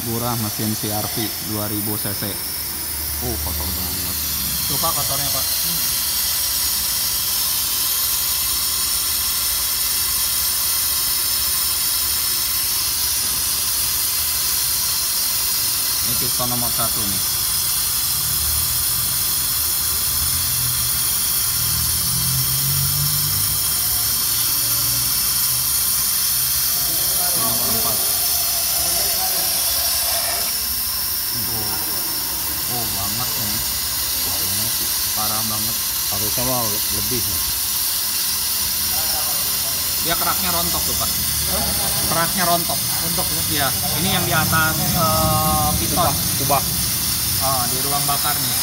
Burah mesin CRV 2000 cc. Kotor banget. Tuh Pak kotornya Pak. Ini piston nomor 1 nih. Ini nomor 4. Banget nih. Ini parah banget. Harusnya mah lebih nih. Dia keraknya rontok tuh Pak. Keraknya rontok ya? Iya. Ini yang di atas piston. Kubah. Di ruang bakar nih.